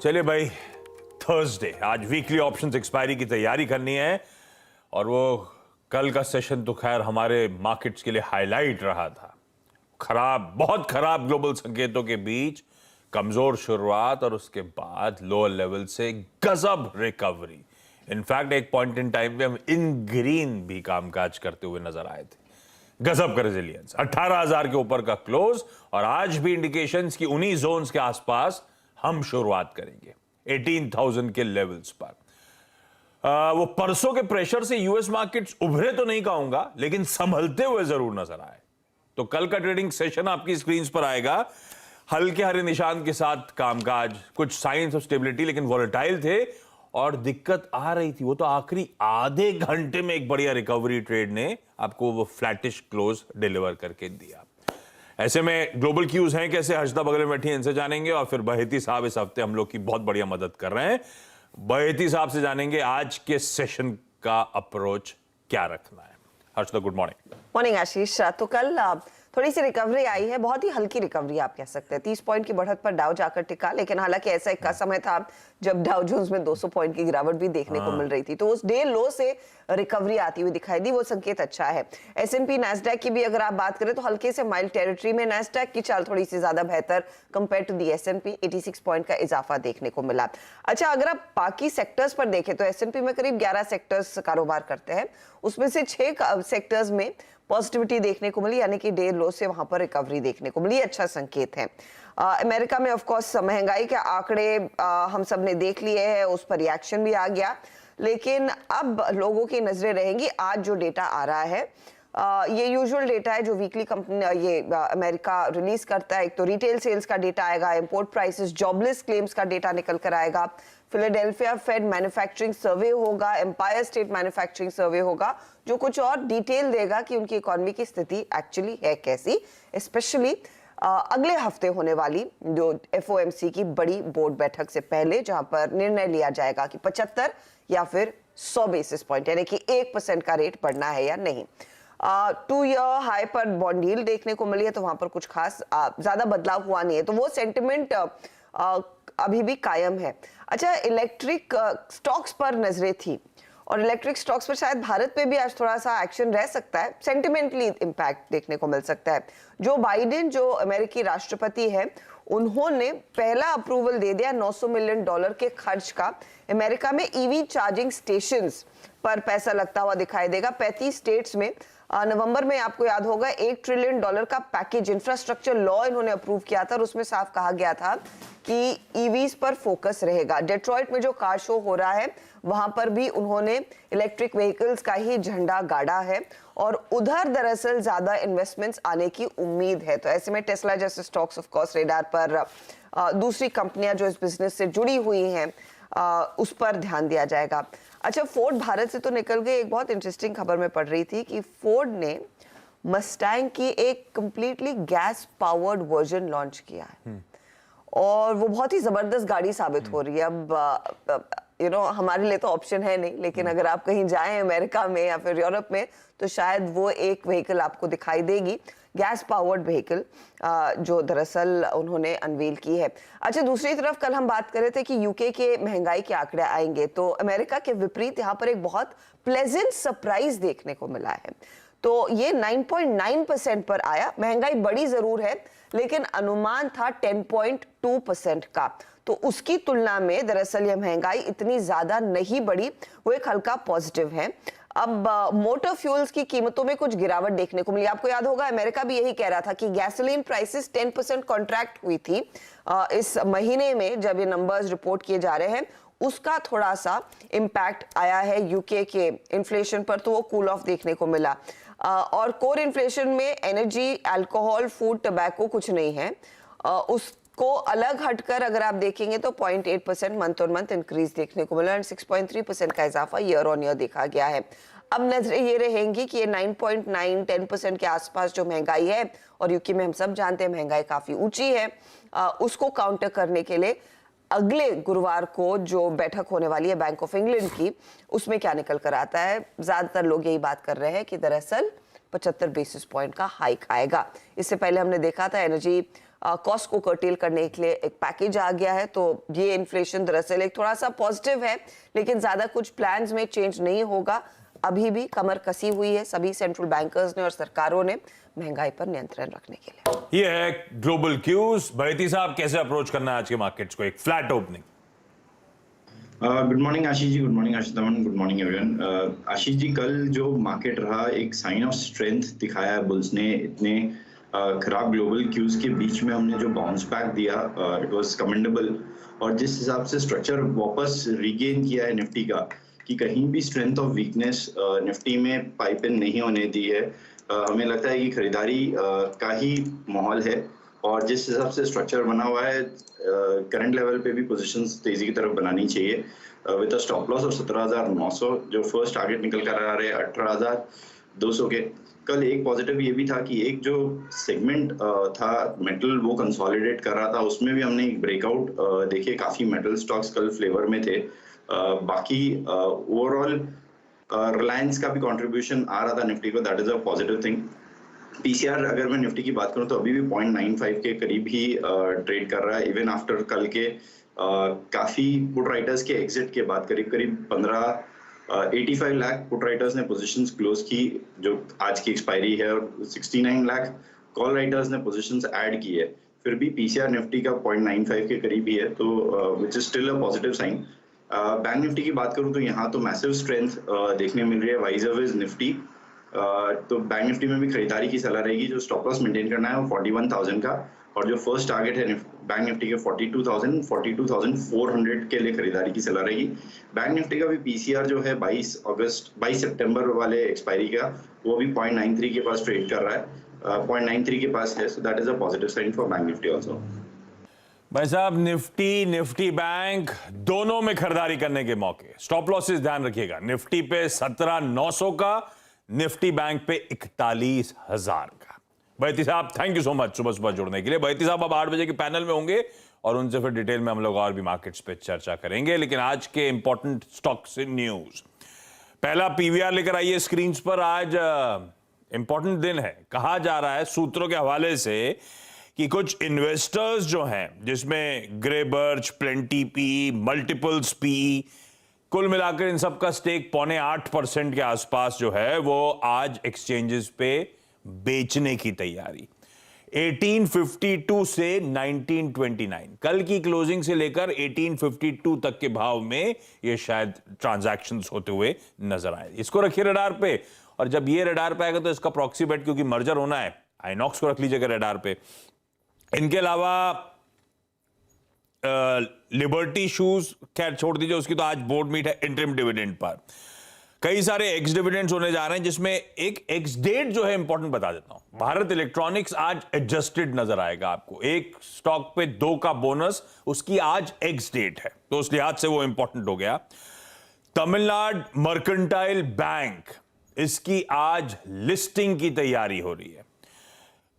चलिए भाई, थर्सडे, आज वीकली ऑप्शंस एक्सपायरी की तैयारी करनी है और वो कल का सेशन तो खैर हमारे मार्केट्स के लिए हाईलाइट रहा था। खराब, बहुत खराब ग्लोबल संकेतों के बीच कमजोर शुरुआत और उसके बाद लोअर लेवल से गजब रिकवरी। इनफैक्ट एक पॉइंट इन टाइम पे हम इन ग्रीन भी कामकाज करते हुए नजर आए थे। गजब का रेजिलियंस, 18,000 के ऊपर का क्लोज और आज भी इंडिकेशंस की उन्हीं जोन्स के आसपास हम शुरुआत करेंगे 18,000 के लेवल्स पर। वो परसों के प्रेशर से यूएस मार्केट्स उभरे तो नहीं कहूंगा, लेकिन संभलते हुए जरूर नजर आए। तो कल का ट्रेडिंग सेशन आपकी स्क्रीन पर आएगा, हल्के हरे निशान के साथ कामकाज, कुछ साइंस ऑफ स्टेबिलिटी लेकिन वॉलेटाइल थे और दिक्कत आ रही थी वो तो आखिरी आधे घंटे में एक बढ़िया रिकवरी ट्रेड ने आपको वो फ्लैटिश क्लोज डिलीवर करके दिया। ऐसे में ग्लोबल क्यूज हैं कैसे, हर्षदा बगल में बैठी, इनसे जानेंगे और फिर बहेती साहब इस हफ्ते हम लोग की बहुत बढ़िया मदद कर रहे हैं। बहेती साहब से जानेंगे आज के सेशन का अप्रोच क्या रखना है। Harshada, good morning. मॉर्निंग आशीष। तो कल थोड़ी सी रिकवरी आई है, बहुत ही हल्की रिकवरी आप कह सकते हैं। 30 पॉइंट की बढ़त पर डाउ जाकर टिका, लेकिन हालांकि ऐसा एक समय था जब डाउ जोन्स में 200 पॉइंट की गिरावट भी देखने को मिल रही थी, तो उस डे लो से रिकवरी आती हुई दिखाई दी, वो संकेत अच्छा है। S&P नैस्डैक की भी अगर आप बात करें तो हल्के से माइल्ड टेरिटरी में, नैस्डैक की चाल थोड़ी सी ज्यादा बेहतर compare to the S&P, 86 point का इजाफा देखने को मिला। अच्छा, अगर आप बाकी सेक्टर्स पर देखें तो S&P में करीब 11 सेक्टर्स कारोबार करते हैं, उसमें से 6 सेक्टर्स में पॉजिटिविटी देखने को मिली, यानी कि डे लो से वहां पर रिकवरी देखने को मिली, अच्छा संकेत है। अमेरिका में ऑफ कोर्स महंगाई के आंकड़े हम सब ने देख लिए हैं, उस पर रिएक्शन भी आ गया, लेकिन अब लोगों की नजरें रहेंगी आज जो डेटा आ रहा है। ये यूजुअल डेटा है जो वीकली कंपनी ये अमेरिका रिलीज करता है। एक तो रिटेल सेल्स का डेटा आएगा, इंपोर्ट प्राइसेस, जॉबलेस क्लेम्स का डेटा निकल कर आएगा, फिलाडेल्फिया फेड मैन्युफैक्चरिंग सर्वे होगा, एम्पायर स्टेट मैन्युफैक्चरिंग सर्वे होगा, जो कुछ और डिटेल देगा कि उनकी इकोनॉमी की स्थिति एक्चुअली है कैसी, स्पेशली अगले हफ्ते होने वाली जो FOMC की बड़ी बोर्ड बैठक से पहले, जहां पर निर्णय लिया जाएगा कि 75 या फिर 100 बेसिस पॉइंट यानी कि 1% का रेट बढ़ना है या नहीं। 2 ईयर हाई पर बॉन्ड यील्ड देखने को मिली है, तो वहां पर कुछ खास ज्यादा बदलाव हुआ नहीं है, तो वो सेंटिमेंट अभी भी कायम है। अच्छा, इलेक्ट्रिक स्टॉक्स पर नजरें थी और इलेक्ट्रिक स्टॉक्स पर शायद भारत पे भी आज थोड़ा सा एक्शन रह सकता है, सेंटिमेंटली इंपैक्ट देखने को मिल सकता है। जो बाइडेन, जो अमेरिकी राष्ट्रपति है, उन्होंने पहला अप्रूवल दे दिया $900 मिलियन के खर्च का। अमेरिका में EV चार्जिंग स्टेशंस पर पैसा लगता हुआ दिखाई देगा 35 स्टेट्स में। नवंबर में आपको याद होगा $1 ट्रिलियन का पैकेज इंफ्रास्ट्रक्चर लॉ इन्होंने अप्रूव किया था और उसमें साफ कहा गया था कि EVs पर फोकस रहेगा। डेट्रॉइट में जो कार शो हो रहा है वहां पर भी उन्होंने इलेक्ट्रिक व्हीकल्स का ही झंडा गाड़ा है और उधर दरअसल ज्यादा इन्वेस्टमेंट्स आने की उम्मीद है। तो ऐसे में टेस्ला जैसे स्टॉक्स ऑफ कोर्स रेडार पर, दूसरी कंपनियां जो इस बिजनेस से जुड़ी हुई हैं उस पर ध्यान दिया जाएगा। अच्छा, फोर्ड भारत से तो निकल गई। एक बहुत इंटरेस्टिंग खबर मैं पढ़ रही थी कि फोर्ड ने मस्टैंग की एक completely gas powered version launch किया है और वो बहुत ही जबरदस्त गाड़ी साबित हो रही है। अब हमारे लिए तो ऑप्शन है नहीं, लेकिन अगर आप कहीं जाएं अमेरिका में या फिर यूरोप में तो शायद वो एक व्हीकल आपको दिखाई देगी, गैस पावर्ड व्हीकल, जो दरअसल उन्होंने अनवील की है। अच्छा, दूसरी तरफ कल हम बात कर रहे थे कि यूके के महंगाई के आंकड़े आएंगे, तो अमेरिका के विपरीत यहाँ पर एक बहुत प्लेजेंट सरप्राइज देखने को मिला है। तो ये 9.9% पर आया। महंगाई बड़ी जरूर है, लेकिन अनुमान था 10.2% का, तो उसकी तुलना में दरअसल ये महंगाई इतनी ज्यादा नहीं बढ़ी, वो एक हल्का पॉजिटिव है। अब मोटर फ्यूल्स की कीमतों में कुछ गिरावट देखने को मिली। आपको याद होगा अमेरिका भी यही कह रहा था कि गैसोलीन प्राइसेस 10% कॉन्ट्रैक्ट हुई थी इस महीने में, जब ये नंबर्स रिपोर्ट किए जा रहे हैं उसका थोड़ा सा इम्पैक्ट आया है यूके के इन्फ्लेशन पर, तो वो कूल ऑफ देखने को मिला। और कोर इन्फ्लेशन में एनर्जी, अल्कोहल, फूड, टबैको कुछ नहीं है। उसको अलग हटकर अगर आप देखेंगे तो 0.8% मंथ ऑन मंथ इंक्रीज देखने को मिला और 6.3% का इजाफा ईयर ऑन ईयर देखा गया है। अब नजरें ये रहेंगी कि ये 9.9-10% के आसपास जो महंगाई है, और यूके में हम सब जानते हैं महंगाई काफी ऊंची है, उसको काउंटर करने के लिए अगले गुरुवार को जो बैठक होने वाली है बैंक ऑफ इंग्लैंड की, उसमें क्या निकल कर आता है। ज्यादातर लोग यही बात कर रहे हैं कि दरअसल 75 बेसिस पॉइंट का हाइक आएगा। इससे पहले हमने देखा था एनर्जी कॉस्ट को कर्टेल करने के लिए एक पैकेज आ गया है। तो ये इन्फ्लेशन दरअसल एक थोड़ा सा पॉजिटिव है, लेकिन ज्यादा कुछ प्लान्स में चेंज नहीं होगा। अभी भी कमर कसी हुई है सभी सेंट्रल बैंकर्स ने और सरकारों ने महंगाई पर नियंत्रण रखने के लिए। ये है ग्लोबल क्यूज। बैती साहब, कैसे अप्रोच करना है आज के मार्केट्स को? एक flat opening. Good morning Ashish ji, good morning आशीष दमन, good morning everyone. Ashish ji, कल जो मार्केट रहा एक साइन ऑफ स्ट्रेंथ दिखाया है बुल्स ने। इतने खराब ग्लोबल क्यूज के बीच में हमने जो बाउंस बैक दिया, इट वाज कमेंडेबल। और जिस हिसाब से स्ट्रक्चर वापस रीगेन किया है निफ्टी का, कि कहीं भी स्ट्रेंथ ऑफ वीकनेस निफ्टी में पाइप इन नहीं होने दी है, हमें लगता है कि खरीदारी का ही माहौल है। और जिस हिसाब से स्ट्रक्चर बना हुआ है, करंट लेवल पे भी पोजीशंस तेजी की तरफ बनानी चाहिए with a stop loss of 17,900, जो फर्स्ट टारगेट निकल कर आ रहे हैं 18,200 के। कल एक पॉजिटिव ये भी था कि एक जो सेगमेंट था मेटल, वो कंसोलिडेट कर रहा था, उसमें भी हमने एक ब्रेकआउट देखे। काफी मेटल स्टॉक्स कल फ्लेवर में थे। बाकी ओवरऑल रिलायंस का भी कंट्रीब्यूशन आ रहा था निफ्टी को, that is a positive thing. PCR अगर मैं निफ्टी की बात करूं तो अभी भी 0.95 के करीब ही ट्रेड कर रहा है, इवन आफ्टर कल के काफी पुट राइटर्स के एग्जिट के बाद। करीब 85 लाख पुट राइटर्स ने पोजीशंस क्लोज की जो आज की एक्सपायरी है, और 69 लाख कॉल राइटर्स ने पोजीशंस ऐड की है। फिर भी पीसीआर निफ्टी का 0.95 के करीब ही है, तो which is still a positive sign. Bank Nifty की बात करूं तो यहाँ तो मैसिव स्ट्रेंथ देखने मिल रही है वाइज अवेज निफ्टी। तो बैंक निफ्टी में भी खरीदारी की सलाह रहेगी। जो स्टॉप लॉस मेंटेन करना है वो 41,000 का, और जो फर्स्ट टारगेट है बैंक निफ्टी के 42,400 के लिए खरीदारी की सलाह रहेगी। बैंक निफ्टी का भी पीसीआर जो है 22 सितंबर वाले एक्सपायरी का, वो भी 0.93 के पास ट्रेड कर रहा है, 0.93 के पास है। So that is a positive sign for bank Nifty also. भाई साहब, निफ्टी बैंक दोनों में खरीदारी करने के मौके। स्टॉप लॉसेस ध्यान रखिएगा। निफ्टी पे 17,900 का, निफ्टी बैंक पे 41,000 का। बैती साहब, थैंक यू सो मच सुबह सुबह जुड़ने के लिए। बैती साहब अब 8 बजे के पैनल में होंगे और उनसे फिर डिटेल में हम लोग और भी मार्केट्स पे चर्चा करेंगे। लेकिन आज के इंपॉर्टेंट स्टॉक्स इन न्यूज, पहला पीवीआर लेकर आइए स्क्रीन पर। आज इंपॉर्टेंट दिन है। कहा जा रहा है सूत्रों के हवाले से कि कुछ इन्वेस्टर्स जो हैं, जिसमें ग्रेबर्च, प्लेंटी पी, मल्टीपल्स पी, कुल मिलाकर इन सब का स्टेक 0.8% के आसपास जो है, वो आज एक्सचेंजेस पे बेचने की तैयारी। 1852 से 1929, कल की क्लोजिंग से लेकर 1852 तक के भाव में ये शायद ट्रांजैक्शंस होते हुए नजर आए। इसको रखिए रडार पे, और जब ये रडार पे आएगा तो इसका प्रॉक्सी बेट, क्योंकि मर्जर होना है, आइनॉक्स को रख लीजिएगा रडार पे। इनके अलावा लिबर्टी शूज, खैर छोड़ दीजिए, उसकी तो आज बोर्ड मीट है इंटरिम डिविडेंड पर। कई सारे एक्स डिविडेंड्स होने जा रहे हैं, जिसमें एक एक्स डेट जो है इंपॉर्टेंट बता देता हूं। भारत इलेक्ट्रॉनिक्स आज एडजस्टेड नजर आएगा आपको। एक स्टॉक पे 2 का बोनस, उसकी आज एक्स डेट है, तो उस लिहाज से वो इंपॉर्टेंट हो गया। तमिलनाडु मर्केंटाइल बैंक, इसकी आज लिस्टिंग की तैयारी हो रही है।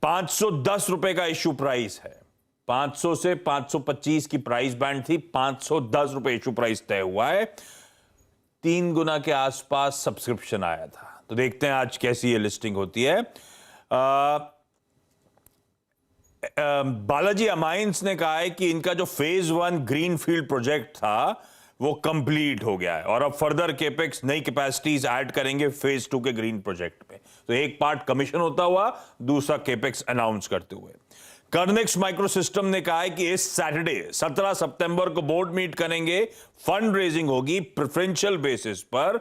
510 रुपए का इश्यू प्राइस है। 500 से 525 की प्राइस बैंड थी, 510 रुपए इश्यू प्राइस तय हुआ है। 3 गुना के आसपास सब्सक्रिप्शन आया था। तो देखते हैं आज कैसी ये लिस्टिंग होती है। बालाजी अमाइंस ने कहा है कि इनका जो फेज 1 ग्रीनफील्ड प्रोजेक्ट था वो कंप्लीट हो गया है, और अब फर्दर केपेक्स, नई कैपेसिटीज ऐड करेंगे फेज 2 के ग्रीन प्रोजेक्ट पे। तो एक पार्ट कमीशन होता हुआ, दूसरा केपेक्स अनाउंस करते हुए। कर्नेक्स माइक्रोसिस्टम ने कहा है कि इस सैटरडे 17 सितंबर को बोर्ड मीट करेंगे, फंड रेजिंग होगी, प्रेफरेंशियल बेसिस पर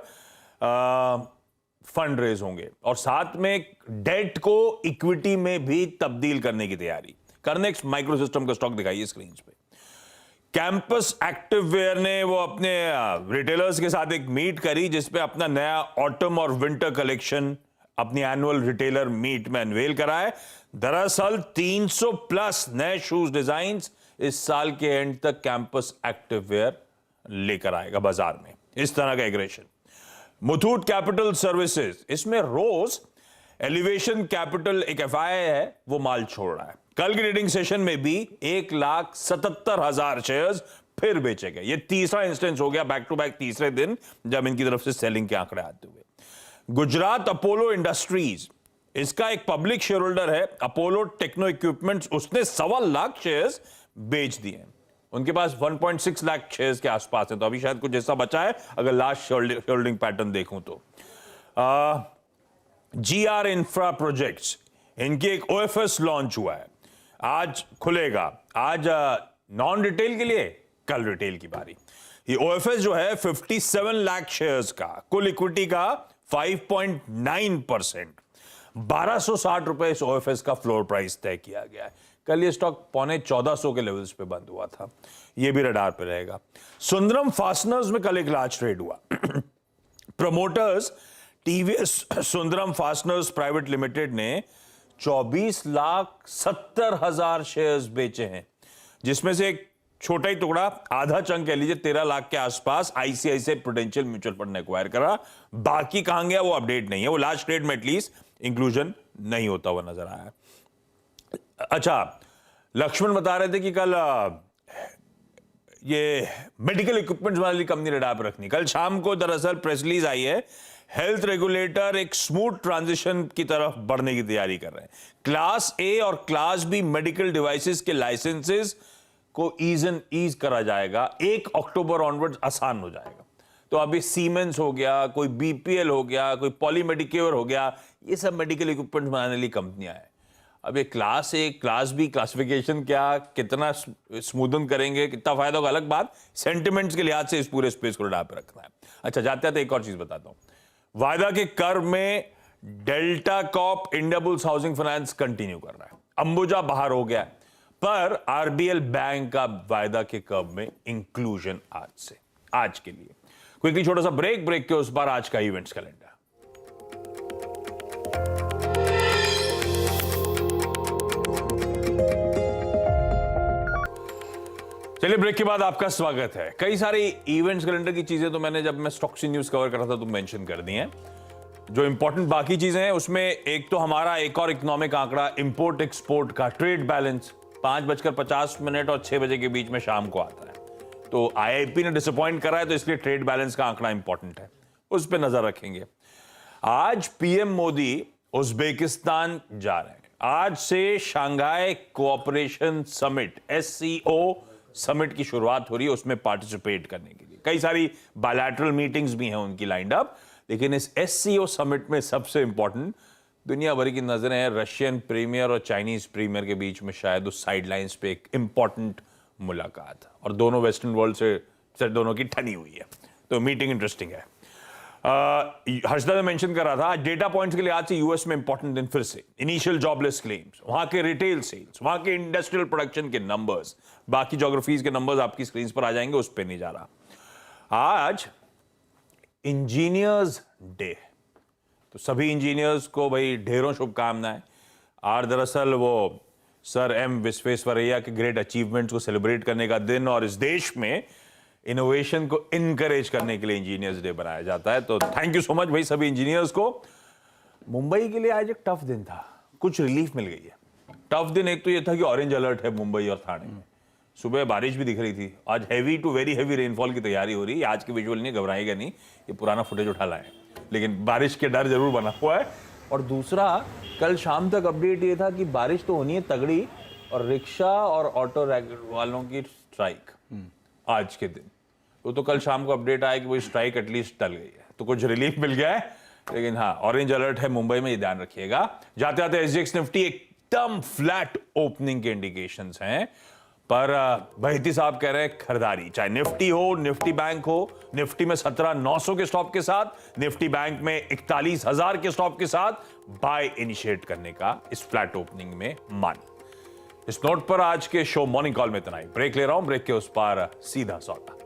फंड रेज होंगे, और साथ में डेट को इक्विटी में भी तब्दील करने की तैयारी। कर्नेक्स माइक्रोसिस्टम का स्टॉक दिखाइए स्क्रीन पे। कैंपस एक्टिववेयर ने वो अपने रिटेलर्स के साथ एक मीट करी, जिसपे अपना नया ऑटम और विंटर कलेक्शन अपनी एनुअल रिटेलर मीट में अनवेल करा है। दरअसल 300 प्लस नए शूज डिजाइन्स इस साल के एंड तक कैंपस एक्टिववेयर लेकर आएगा बाजार में। इस तरह का एग्रेशन। मुथूट कैपिटल सर्विसेज, इसमें रोज एलिवेशन कैपिटल एक एफआई है, वो माल छोड़ रहा है। कल की ट्रेडिंग सेशन में भी 1,77,000 शेयर्स फिर बेचे गए। ये तीसरा इंस्टेंस हो गया बैक टू बैक, तीसरे दिन जब इनकी तरफ से सेलिंग के आंकड़े आते हुए। गुजरात अपोलो इंडस्ट्रीज, इसका एक पब्लिक शेयर होल्डर है अपोलो टेक्नो इक्विपमेंट्स, उसने 1.25 लाख शेयर्स बेच दिए हैं। उनके पास 1.6 लाख शेयर्स के आसपास है, तो अभी शायद कुछ ऐसा बचा है अगर लास्ट होल्डिंग पैटर्न देखूं तो। GR इंफ्रा प्रोजेक्ट्स, इनकी एक ओएफएस लॉन्च हुआ है, आज खुलेगा। आज नॉन रिटेल के लिए, कल रिटेल की बारी। ये ओएफएस जो है 57 लाख शेयर्स का, कुल इक्विटी का 5.9%, 1260 रुपए इस ओएफएस का फ्लोर प्राइस तय किया गया है। कल ये स्टॉक 1450 के लेवल्स पे बंद हुआ था, ये भी रडार पे रहेगा। सुंदरम फास्टनर्स में कल एक लार्ज ट्रेड हुआ। Promoters TVS Sundaram fasteners private limited ने 24,70,000 शेयर्स बेचे हैं, जिसमें से एक छोटा ही टुकड़ा, आधा चंक कह लीजिए 13 लाख के आसपास आईसीआईसीआई प्रूडेंशियल म्यूचुअल फंड ने एक्वायर करा। बाकी कहां गया वो अपडेट नहीं है, वो लार्ज ट्रेड में एटलीस्ट इंक्लूजन नहीं होता हुआ नजर आया। अच्छा, लक्ष्मण बता रहे थे कि कल ये मेडिकल इक्विपमेंट्स वाली कंपनी रडार पर रखनी। कल शाम को दरअसल प्रेस रिलीज आई है, हेल्थ रेगुलेटर एक स्मूथ ट्रांजिशन की तरफ बढ़ने की तैयारी कर रहे हैं। क्लास ए और क्लास बी मेडिकल डिवाइसेस के लाइसेंसेस को ईज करा जाएगा, 1 अक्टूबर ऑनवर्ड्स आसान हो जाएगा। तो अभी सीमेंस हो गया, कोई बीपीएल हो गया, कोई पॉलीमेडिक्योर हो गया, ये सब मेडिकल इक्विपमेंट बनाने वाली कंपनियां हैं। अब ये class A class B classification क्या, कितना स्मूदन करेंगे, कितना फायदा होगा अलग बात, सेंटिमेंट्स के लिहाज से इस पूरे स्पेस को रडार पे रखना है। अच्छा, जाते जाते एक और चीज बताता हूं। वायदा के कर्व में delta corp Indiabulls housing finance continue कर रहा है, अंबुजा बाहर हो गया है, पर आरबीएल बैंक का वायदा के कर्व में इंक्लूजन आज के लिए। क्विकली छोटा सा ब्रेक के उस बार आज का इवेंट्स कैलेंडर। चलिए, ब्रेक के बाद आपका स्वागत है। कई सारी इवेंट्स कैलेंडर की चीजें तो मैंने जब मैं स्टॉक्स न्यूज कवर कर रहा था तो मेंशन कर दी हैं। जो इंपॉर्टेंट बाकी चीजें हैं उसमें एक तो हमारा एक और इकोनॉमिक आंकड़ा इंपोर्ट एक्सपोर्ट का ट्रेड बैलेंस 5:50 और 6 बजे के बीच में शाम को आता है। तो आईआईपी ने डिसअपॉइंट करा है, तो इसलिए ट्रेड बैलेंस का आंकड़ा इंपॉर्टेंट है, उस पर नजर रखेंगे। आज पीएम मोदी उज्बेकिस्तान जा रहे हैं। आज से Shanghai cooperation summit SCO summit की शुरुआत हो रही है, उसमें पार्टिसिपेट करने के लिए कई सारी बायलैटरल मीटिंग्स भी हैं उनकी लाइंड अप। लेकिन इस SCO समिट में सबसे इंपॉर्टेंट, दुनिया भर की नजरें हैं रशियन प्रीमियर और चाइनीज प्रीमियर के बीच में शायद उस साइडलाइंस पे एक इंपॉर्टेंट मुलाकात, और दोनों वेस्टर्न वर्ल्ड से दोनों की ठनी हुई है, तो मीटिंग इंटरेस्टिंग है। हर्षदा ने मेंशन कर रहा था, आज डेटा पॉइंट्स के लिए आज से यूएस में इंपॉर्टेंट दिन फिर से, इनिशियल जॉबलेस क्लेम्स, वहां के रिटेल सेल्स, वहां के इंडस्ट्रियल प्रोडक्शन के नंबर्स, बाकी ज्योग्राफीज के नंबर्स आपकी स्क्रीन पर आ जाएंगे, उस पर नहीं जा रहा। आज इंजीनियर्स डे, तो सभी इंजीनियर्स को भाई ढेरों शुभकामनाएं। और दरअसल वो सर एम विश्वेश्वरैया के ग्रेट अचीवमेंट्स को सेलिब्रेट करने का दिन, और इस देश में इनोवेशन को इनकरेज करने के लिए इंजीनियर्स डे बनाया जाता है। तो थैंक यू सो मच भाई सभी इंजीनियर्स को। मुंबई के लिए आज एक टफ दिन था, कुछ रिलीफ मिल गई है। टफ दिन एक तो ये था कि ऑरेंज अलर्ट है मुंबई और थाने में, सुबह बारिश भी दिख रही थी। आज heavy to very heavy rainfall की तैयारी हो रही है। आज की विजुअल नहीं, घबराएगा नहीं, ये पुराना फुटेज उठा लाए, लेकिन बारिश के डर जरूर बना हुआ है। और दूसरा, कल शाम तक अपडेट ये था कि बारिश तो होनी है तगड़ी, और रिक्शा और ऑटो वालों की स्ट्राइक आज के दिन। तो कल शाम को अपडेट आया कि वो स्ट्राइक एटलीस्ट टल गई है, तो कुछ रिलीफ मिल गया है। लेकिन हाँ, ऑरेंज अलर्ट है मुंबई में, ये ध्यान रखिएगा। जाते जाते SGX निफ्टी एकदम फ्लैट ओपनिंग के इंडिकेशंस हैं, पर बहती साहब कह रहे हैं खरीदारी, चाहे निफ्टी हो, निफ्टी बैंक हो। निफ्टी में 17,900 के स्टॉप के साथ, निफ्टी बैंक में 41,000 के स्टॉप के साथ बाय इनिशिएट करने का इस फ्लैट ओपनिंग में मन। इस नोट पर आज के शो मॉर्निंग कॉल में इतना ही। ब्रेक ले रहा हूं, ब्रेक के उस पार सीधा सौदा।